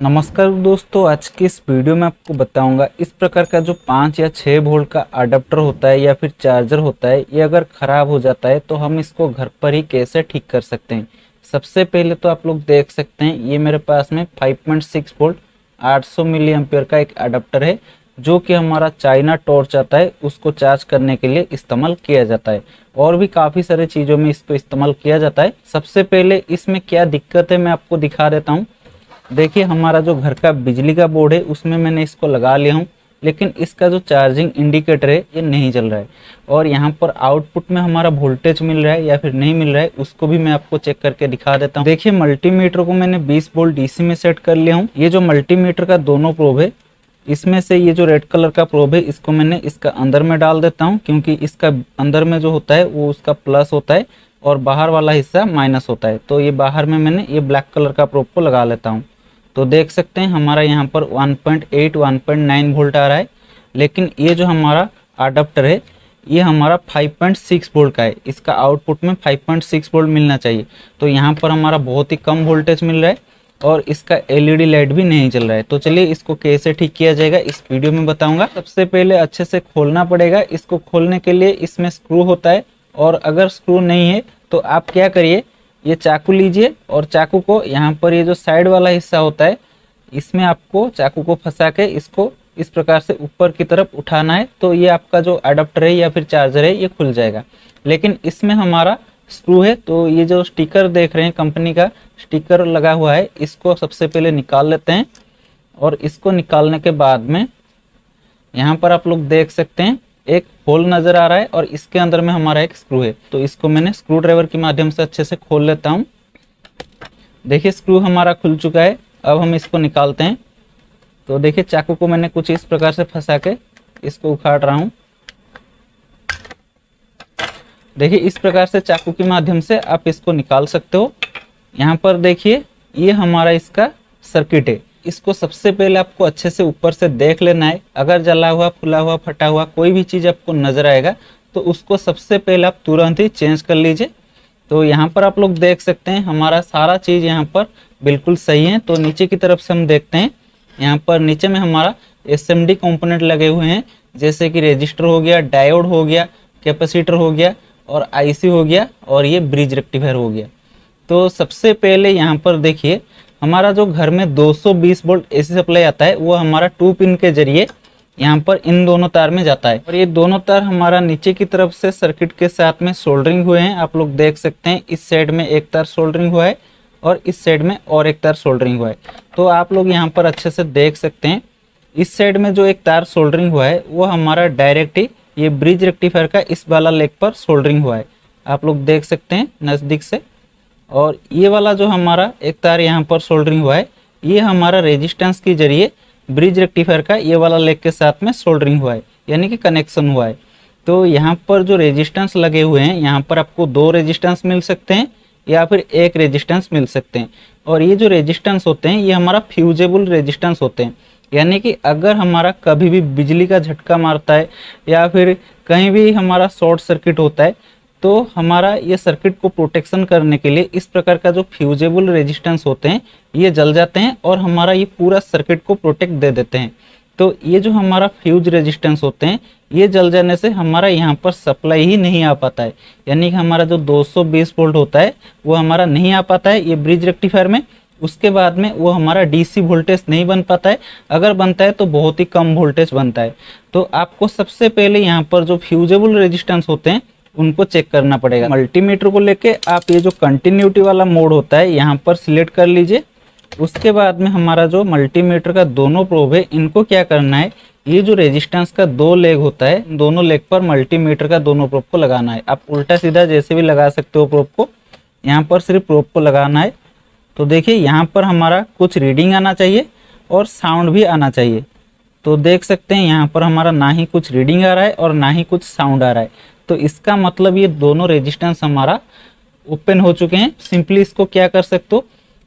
नमस्कार दोस्तों, आज की इस वीडियो में आपको बताऊंगा इस प्रकार का जो 5 या 6 वोल्ट का अडेप्टर होता है या फिर चार्जर होता है, ये अगर ख़राब हो जाता है तो हम इसको घर पर ही कैसे ठीक कर सकते हैं। सबसे पहले तो आप लोग देख सकते हैं ये मेरे पास में 5.6 वोल्ट 800 मिली एम्पियर का एक अडेप्टर है, जो कि हमारा चाइना टॉर्च आता है उसको चार्ज करने के लिए इस्तेमाल किया जाता है। और भी काफ़ी सारे चीज़ों में इसको इस्तेमाल किया जाता है। सबसे पहले इसमें क्या दिक्कत है मैं आपको दिखा देता हूँ। देखिए, हमारा जो घर का बिजली का बोर्ड है उसमें मैंने इसको लगा लिया हूँ, लेकिन इसका जो चार्जिंग इंडिकेटर है ये नहीं चल रहा है। और यहाँ पर आउटपुट में हमारा वोल्टेज मिल रहा है या फिर नहीं मिल रहा है, उसको भी मैं आपको चेक करके दिखा देता हूँ। देखिए, मल्टीमीटर को मैंने 20 वोल्ट डीसी में सेट कर लिया हूँ। ये जो मल्टीमीटर का दोनों प्रोब है, इसमें से ये जो रेड कलर का प्रोब है इसको मैंने इसका अंदर में डाल देता हूँ, क्योंकि इसका अंदर में जो होता है वो उसका प्लस होता है और बाहर वाला हिस्सा माइनस होता है। तो ये बाहर में मैंने ये ब्लैक कलर का प्रोब को लगा लेता हूँ। तो देख सकते हैं हमारा यहाँ पर 1.8 1.9 वोल्ट आ रहा है, लेकिन ये जो हमारा अडेप्टर है ये हमारा 5.6 वोल्ट का है। इसका आउटपुट में 5.6 वोल्ट मिलना चाहिए। तो यहाँ पर हमारा बहुत ही कम वोल्टेज मिल रहा है और इसका एलईडी लाइट भी नहीं चल रहा है। तो चलिए इसको कैसे ठीक किया जाएगा इस वीडियो में बताऊंगा। सबसे पहले अच्छे से खोलना पड़ेगा। इसको खोलने के लिए इसमें स्क्रू होता है, और अगर स्क्रू नहीं है तो आप क्या करिए, ये चाकू लीजिए और चाकू को यहाँ पर ये जो साइड वाला हिस्सा होता है इसमें आपको चाकू को फंसा के इसको इस प्रकार से ऊपर की तरफ उठाना है। तो ये आपका जो अडेप्टर है या फिर चार्जर है ये खुल जाएगा। लेकिन इसमें हमारा स्क्रू है, तो ये जो स्टिकर देख रहे हैं कंपनी का स्टिकर लगा हुआ है, इसको सबसे पहले निकाल लेते हैं। और इसको निकालने के बाद में यहाँ पर आप लोग देख सकते हैं एक होल नजर आ रहा है और इसके अंदर में हमारा एक स्क्रू है। तो इसको मैंने स्क्रू ड्राइवर के माध्यम से अच्छे से खोल लेता हूँ। देखिए, स्क्रू हमारा खुल चुका है। अब हम इसको निकालते हैं। तो देखिए, चाकू को मैंने कुछ इस प्रकार से फंसा के इसको उखाड़ रहा हूँ। देखिए, इस प्रकार से चाकू के माध्यम से आप इसको निकाल सकते हो। यहाँ पर देखिए, ये हमारा इसका सर्किट है। इसको सबसे पहले आपको अच्छे से ऊपर से देख लेना है। अगर जला हुआ, फुला हुआ, फटा हुआ कोई भी चीज़ आपको नजर आएगा तो उसको सबसे पहले आप तुरंत ही चेंज कर लीजिए। तो यहाँ पर आप लोग देख सकते हैं हमारा सारा चीज़ यहाँ पर बिल्कुल सही है। तो नीचे की तरफ से हम देखते हैं, यहाँ पर नीचे में हमारा एसएमडी कंपोनेंट लगे हुए हैं, जैसे कि रजिस्टर हो गया, डायोड हो गया, कैपेसिटर हो गया और आईसी हो गया और ये ब्रिज रेक्टिफायर हो गया। तो सबसे पहले यहाँ पर देखिए, हमारा जो घर में 220 वोल्ट एसी सप्लाई आता है वो हमारा 2 पिन के जरिए यहाँ पर इन दोनों तार में जाता है। और ये दोनों तार हमारा नीचे की तरफ से सर्किट के साथ में सोल्डरिंग हुए हैं। आप लोग देख सकते हैं इस साइड में एक तार सोल्डरिंग हुआ है और इस साइड में और एक तार सोल्डरिंग हुआ है। तो आप लोग यहाँ पर अच्छे से देख सकते हैं इस साइड में जो एक तार सोल्डरिंग हुआ है वो हमारा डायरेक्ट ही ये ब्रिज रेक्टिफायर का इस वाला लेग पर सोल्डरिंग हुआ है। आप लोग देख सकते हैं नज़दीक से। और ये वाला जो हमारा एक तार यहाँ पर सोल्डरिंग हुआ है ये हमारा रेजिस्टेंस के जरिए ब्रिज रेक्टिफायर का ये वाला लेग के साथ में सोल्डरिंग हुआ है, यानी कि कनेक्शन हुआ है। तो यहाँ पर जो रेजिस्टेंस लगे हुए हैं, यहाँ पर आपको 2 रेजिस्टेंस मिल सकते हैं या फिर 1 रेजिस्टेंस मिल सकते हैं। और ये जो रेजिस्टेंस होते हैं ये हमारा फ्यूजेबल रेजिस्टेंस होते हैं, यानी कि अगर हमारा कभी भी बिजली का झटका मारता है या फिर कहीं भी हमारा शॉर्ट सर्किट होता है तो हमारा ये सर्किट को प्रोटेक्शन करने के लिए इस प्रकार का जो फ्यूजेबल रेजिस्टेंस होते हैं ये जल जाते हैं और हमारा ये पूरा सर्किट को प्रोटेक्ट दे देते हैं। तो ये जो हमारा फ्यूज रेजिस्टेंस होते हैं ये जल जाने से हमारा यहाँ पर सप्लाई ही नहीं आ पाता है, यानी कि हमारा जो 220 वोल्ट होता है वो हमारा नहीं आ पाता है ये ब्रिज रेक्टिफायर में। उसके बाद में वो हमारा डीसी वोल्टेज नहीं बन पाता है, अगर बनता है तो बहुत ही कम वोल्टेज बनता है। तो आपको सबसे पहले यहाँ पर जो फ्यूजेबल रेजिस्टेंस होते हैं उनको चेक करना पड़ेगा। मल्टीमीटर को लेके आप ये जो कंटिन्यूटी वाला मोड होता है यहाँ पर सिलेक्ट कर लीजिए। उसके बाद में हमारा जो मल्टीमीटर का दोनों प्रोब है इनको क्या करना है, ये जो रेजिस्टेंस का 2 लेग होता है दोनों लेग पर मल्टीमीटर का दोनों प्रोब को लगाना है। आप उल्टा सीधा जैसे भी लगा सकते हो प्रोब को, यहाँ पर सिर्फ प्रोब को लगाना है। तो देखिए, यहाँ पर हमारा कुछ रीडिंग आना चाहिए और साउंड भी आना चाहिए। तो देख सकते हैं यहाँ पर हमारा ना ही कुछ रीडिंग आ रहा है और ना ही कुछ साउंड आ रहा है। तो इसका मतलब ये दोनों रेजिस्टेंस हमारा ओपन हो चुके हैं। सिंपली इसको क्या कर सकते हो,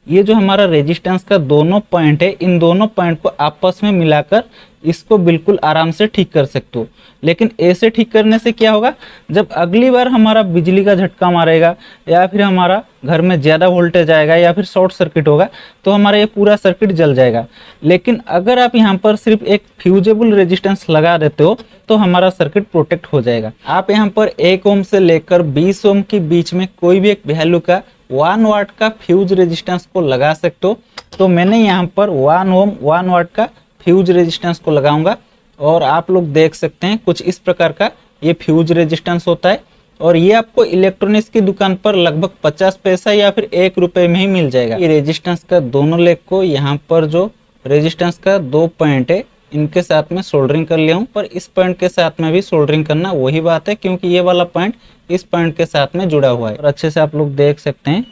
ये जो हमारा रेजिस्टेंस का दोनों पॉइंट है, इन दोनों पॉइंट को आपस में मिलाकर इसको बिल्कुल आराम से ठीक कर सकते हो। लेकिन ऐसे ठीक करने से क्या होगा, जब अगली बार हमारा बिजली का झटका मारेगा या फिर हमारा घर में ज़्यादा वोल्टेज आएगा या फिर शॉर्ट सर्किट होगा तो हमारा ये पूरा सर्किट जल जाएगा। लेकिन अगर आप यहाँ पर सिर्फ एक फ्यूजेबल रेजिस्टेंस लगा देते हो तो हमारा सर्किट प्रोटेक्ट हो जाएगा। आप यहाँ पर 1 ओम से लेकर 20 ओम के बीच में कोई भी एक वैल्यू का 1 वाट का फ्यूज रेजिस्टेंस को लगा सकते हो। तो मैंने यहाँ पर 1 ओम 1 वाट का फ्यूज रेजिस्टेंस को लगाऊंगा और आप लोग देख सकते हैं कुछ इस प्रकार का ये फ्यूज रेजिस्टेंस होता है। और ये आपको इलेक्ट्रॉनिक्स की दुकान पर लगभग 50 पैसा या फिर 1 रुपए में ही मिल जाएगा। ये रेजिस्टेंस का दोनों लेग को यहाँ पर जो रेजिस्टेंस का 2 पॉइंट है इनके साथ में सोल्डरिंग कर लिया हूँ। पर इस पॉइंट के साथ में भी सोल्डरिंग करना वही बात है, क्योंकि ये वाला पॉइंट इस पॉइंट के साथ में जुड़ा हुआ है। और अच्छे से आप लोग देख सकते हैं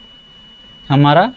हमारा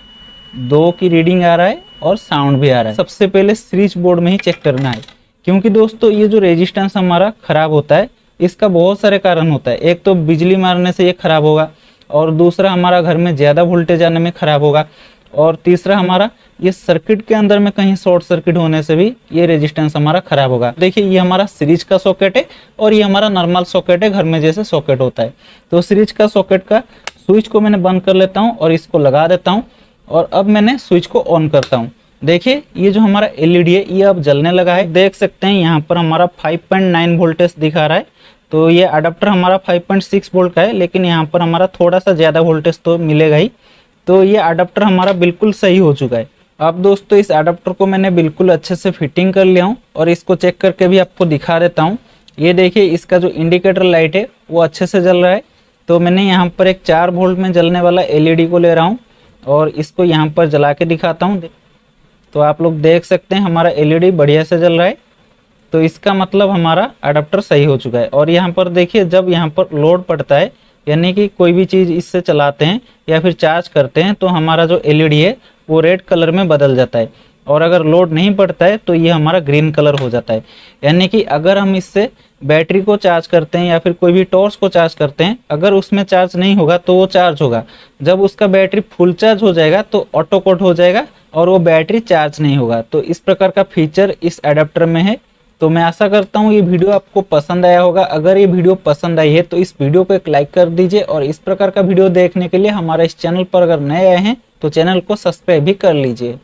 2 की रीडिंग आ रहा है और साउंड भी आ रहा है। सबसे पहले स्विच बोर्ड में ही चेक करना है, क्योंकि दोस्तों ये जो रेजिस्टेंस हमारा खराब होता है इसका बहुत सारे कारण होता है। एक तो बिजली मारने से ये खराब होगा, और दूसरा हमारा घर में ज़्यादा वोल्टेज आने में खराब होगा, और तीसरा हमारा ये सर्किट के अंदर में कहीं शॉर्ट सर्किट होने से भी ये रेजिस्टेंस हमारा खराब होगा। देखिए ये हमारा सीरीज का सॉकेट है और ये हमारा नॉर्मल सॉकेट है, घर में जैसे सॉकेट होता है। तो सीरीज का सॉकेट का स्विच को मैंने बंद कर लेता हूँ और इसको लगा देता हूँ, और अब मैंने स्विच को ऑन करता हूँ। देखिए ये जो हमारा एलईडी है ये अब जलने लगा है। देख सकते हैं यहाँ पर हमारा 5.9 वोल्टेज दिखा रहा है। तो ये अडाप्टर हमारा 5.6 वोल्ट का है, लेकिन यहाँ पर हमारा थोड़ा सा ज़्यादा वोल्टेज तो मिलेगा ही। तो ये अडाप्टर हमारा बिल्कुल सही हो चुका है। अब दोस्तों इस अडाप्टर को मैंने बिल्कुल अच्छे से फिटिंग कर लिया हूँ और इसको चेक करके भी आपको दिखा देता हूँ। ये देखिए इसका जो इंडिकेटर लाइट है वो अच्छे से जल रहा है। तो मैंने यहाँ पर एक 4 वोल्ट में जलने वाला एलईडी को ले रहा हूँ और इसको यहाँ पर जला के दिखाता हूँ। तो आप लोग देख सकते हैं हमारा एलईडी बढ़िया से जल रहा है। तो इसका मतलब हमारा अडाप्टर सही हो चुका है। और यहाँ पर देखिए जब यहाँ पर लोड पड़ता है, यानी कि कोई भी चीज़ इससे चलाते हैं या फिर चार्ज करते हैं, तो हमारा जो एलईडी है वो रेड कलर में बदल जाता है, और अगर लोड नहीं पड़ता है तो ये हमारा ग्रीन कलर हो जाता है। यानी कि अगर हम इससे बैटरी को चार्ज करते हैं या फिर कोई भी टॉर्च को चार्ज करते हैं, अगर उसमें चार्ज नहीं होगा तो वो चार्ज होगा। जब उसका बैटरी फुल चार्ज हो जाएगा तो ऑटो कट हो जाएगा और वो बैटरी चार्ज नहीं होगा। तो इस प्रकार का फीचर इस एडाप्टर में है। तो मैं आशा करता हूँ ये वीडियो आपको पसंद आया होगा। अगर ये वीडियो पसंद आई है तो इस वीडियो को एक लाइक कर दीजिए, और इस प्रकार का वीडियो देखने के लिए हमारे इस चैनल पर अगर नए आए हैं तो चैनल को सब्सक्राइब भी कर लीजिए।